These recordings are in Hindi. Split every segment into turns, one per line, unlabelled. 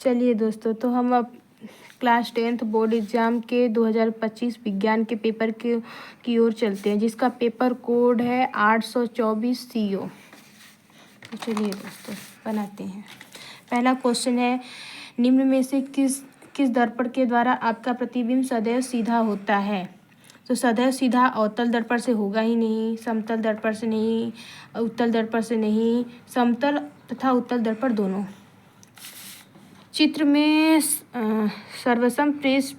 चलिए दोस्तों, तो हम अब क्लास 10th बोर्ड एग्ज़ाम के 2025 विज्ञान के पेपर की ओर चलते हैं, जिसका पेपर कोड है 824 CO। तो चलिए दोस्तों बनाते हैं। पहला क्वेश्चन है, निम्न में से किस दर्पण के द्वारा आपका प्रतिबिंब सदैव सीधा होता है? तो सदैव सीधा अवतल दर्पण से होगा ही नहीं, समतल दर्पण से नहीं, उत्तल दर्पण से नहीं, समतल तथा उत्तल दर्पण दोनों। चित्र में सर्वसम पृष्ठ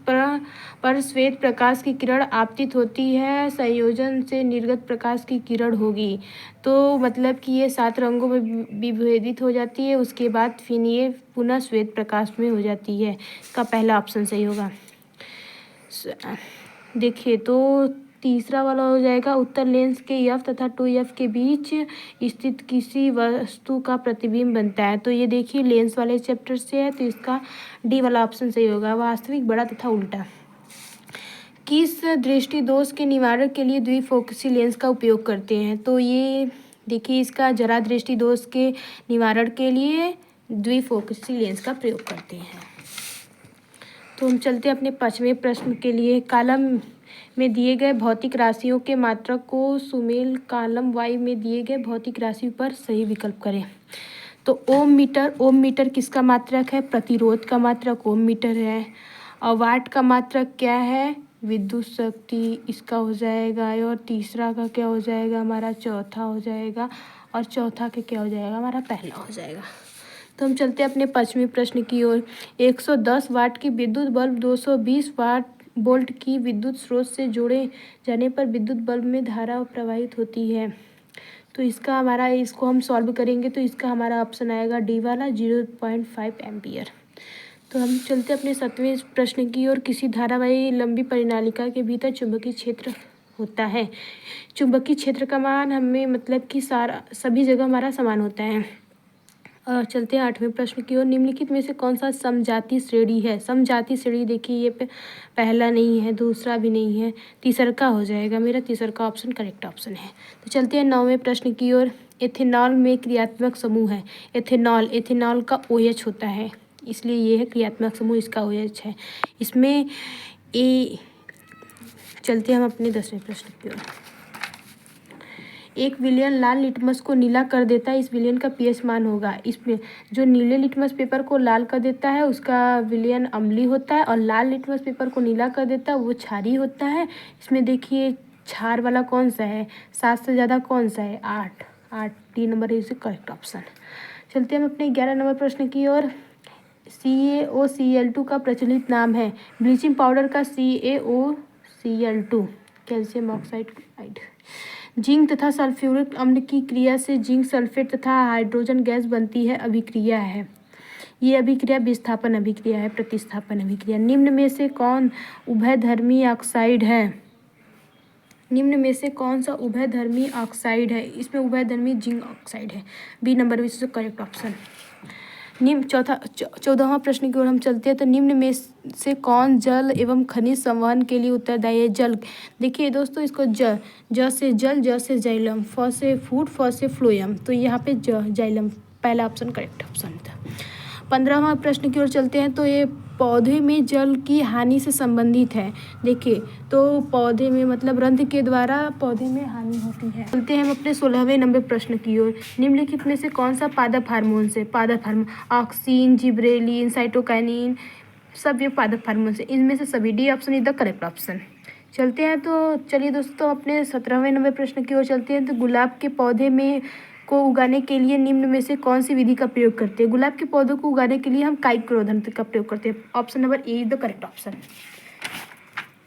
पर श्वेत प्रकाश की किरण आपतित होती है, संयोजन से निर्गत प्रकाश की किरण होगी। तो मतलब कि ये 7 रंगों में विभेदित हो जाती है, उसके बाद फिर ये पुनः श्वेत प्रकाश में हो जाती है। इसका पहला ऑप्शन सही होगा। देखिए, तो तीसरा वाला हो जाएगा, उत्तल लेंस के F तथा 2F के बीच स्थित किसी वस्तु का प्रतिबिंब बनता है। तो ये देखिए लेंस वाले चैप्टर से है, तो इसका डी वाला ऑप्शन सही होगा, वास्तविक, बड़ा तथा उल्टा। किस दृष्टि दोष के निवारण के लिए द्विफोकसी लेंस का उपयोग करते हैं? तो ये देखिए, इसका जरा दृष्टि दोष के निवारण के लिए द्विफोकसी लेंस का प्रयोग करते हैं। तो हम चलते हैं अपने 5वें प्रश्न के लिए। कॉलम में दिए गए भौतिक राशियों के मात्रक को सुमेल कॉलम वाई में दिए गए भौतिक राशि पर सही विकल्प करें। तो ओम मीटर किसका मात्रक है? प्रतिरोध का मात्रक ओम मीटर है। और वाट का मात्रक क्या है? विद्युत शक्ति, इसका हो जाएगा। और तीसरा का क्या हो जाएगा? हमारा चौथा हो जाएगा। और चौथा के क्या हो जाएगा? हमारा पहला हो जाएगा। तो हम चलते हैं अपने 5वें प्रश्न की ओर। 110 वाट की विद्युत बल्ब 220 वोल्ट की विद्युत स्रोत से जोड़े जाने पर विद्युत बल्ब में धारा प्रवाहित होती है। तो इसको हम सॉल्व करेंगे, तो इसका हमारा ऑप्शन आएगा डी वाला, 0.5 एम्पियर। तो हम चलते हैं अपने 7वें प्रश्न की ओर। किसी धारावाही लंबी परिनालिका के भीतर चुंबकीय क्षेत्र होता है। चुंबकीय क्षेत्र का मान हमें मतलब कि सभी जगह हमारा समान होता है। और चलते हैं 8वें प्रश्न की ओर। निम्नलिखित में से कौन सा समजातीय श्रेणी है? समजातीय श्रेणी देखिए, ये पहला नहीं है, दूसरा भी नहीं है, तीसरा का हो जाएगा। मेरा तीसरा का ऑप्शन करेक्ट ऑप्शन है। तो चलते हैं 9वें प्रश्न की ओर। एथेनॉल में क्रियात्मक समूह है। एथेनॉल का OH होता है, इसलिए ये है क्रियात्मक समूह, इसका OH है। इसमें चलते हैं हम अपने 10वें प्रश्न की ओर। एक विलयन लाल लिटमस को नीला कर देता है, इस विलयन का pH मान होगा। इसमें जो नीले लिटमस पेपर को लाल कर देता है उसका विलयन अम्लीय होता है, और लाल लिटमस पेपर को नीला कर देता है वो क्षारीय होता है। इसमें देखिए क्षार वाला कौन सा है? 7 से ज़्यादा कौन सा है? 8 डी नंबर है इसे करेक्ट ऑप्शन। चलते हैं हम अपने 11 नंबर प्रश्न की ओर। CaOCl2 का प्रचलित नाम है। ब्लीचिंग पाउडर का CaOCl2, कैल्शियम ऑक्साइड। जिंक तथा सल्फ्यूरिक अम्ल की क्रिया से जिंक सल्फेट तथा हाइड्रोजन गैस बनती है, अभिक्रिया है। ये अभिक्रिया विस्थापन अभिक्रिया है, प्रतिस्थापन अभिक्रिया। निम्न में से कौन उभयधर्मी ऑक्साइड है? निम्न में से कौन सा उभयधर्मी ऑक्साइड है? इसमें उभयधर्मी जिंक ऑक्साइड है, B number which correct option. 14वां प्रश्न की ओर हम चलते हैं। तो निम्न में से कौन जल एवं खनिज संवहन के लिए उत्तरदायी है? जल। देखिए दोस्तों, इसको ज से जल, ज से जाइलम, फ से फूड, फ से फ्लोएम। तो यहाँ पे जाइलम पहला ऑप्शन करेक्ट ऑप्शन था। 15वां प्रश्न की ओर चलते हैं। तो ये पौधे में जल की हानि से संबंधित है। देखिए, तो पौधे में मतलब रंध्र के द्वारा पौधे में हानि होती है। चलते हैं हम अपने 16वें नंबर प्रश्न की ओर। निम्नलिखित में से कौन सा पादप हार्मोन से? पादप हार्मोन ऑक्सिन, जिब्रेलिन, साइटोकाइनिन, सब ये पादप हार्मोन से, इनमें से सभी, D option is the correct option. चलते हैं, तो चलिए दोस्तों अपने 17वें नंबर प्रश्न की ओर चलते हैं। तो गुलाब के पौधे में को उगाने के लिए निम्न में से कौन सी विधि का प्रयोग करते हैं? गुलाब के पौधों को उगाने के लिए हम कायिक प्रवर्धन का प्रयोग करते हैं, option number A is the correct option.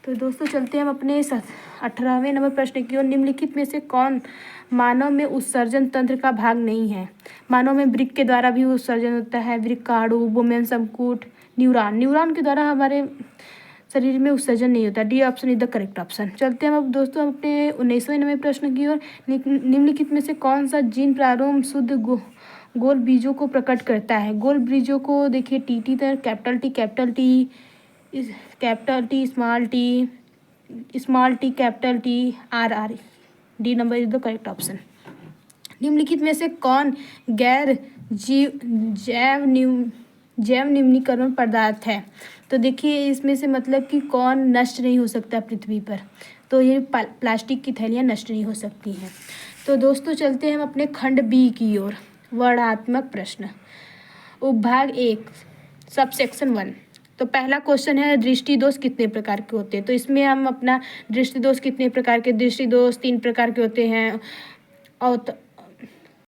तो दोस्तों चलते हैं हम अपने 18वें नंबर प्रश्न की ओर। निम्नलिखित में से कौन मानव में उत्सर्जन तंत्र का भाग नहीं है? मानव में वृक्क के द्वारा भी उत्सर्जन होता है, वृक्काणु, बोमेन संकुट, न्यूरॉन के द्वारा हमारे शरीर में उत्सर्जन नहीं होता, D option is the correct option. चलते हैं अब दोस्तों अपने 19वें नंबर प्रश्न की ओर। निम्नलिखित में से कौन सा जीन प्रारंभ शुद्ध गोल बीजों को प्रकट करता है? गोल बीजों को देखिए, T capital T, small T capital T, RR, D number is the correct option. निम्नलिखित में से कौन गैर जैव जैव निम्नीकरण पदार्थ है। तो देखिए इसमें से मतलब कि कौन नष्ट नहीं हो सकता पृथ्वी पर, तो ये प्लास्टिक की थैलियाँ नष्ट नहीं हो सकती हैं। तो दोस्तों चलते हैं हम अपने खंड बी की ओर। वर्णनात्मक प्रश्न, उपभाग 1 सब सेक्शन 1। तो पहला क्वेश्चन है दृष्टि दोष कितने प्रकार के होते हैं। तो इसमें हम अपना दृष्टि दोष कितने प्रकार के, दृष्टि दोष 3 प्रकार के होते हैं।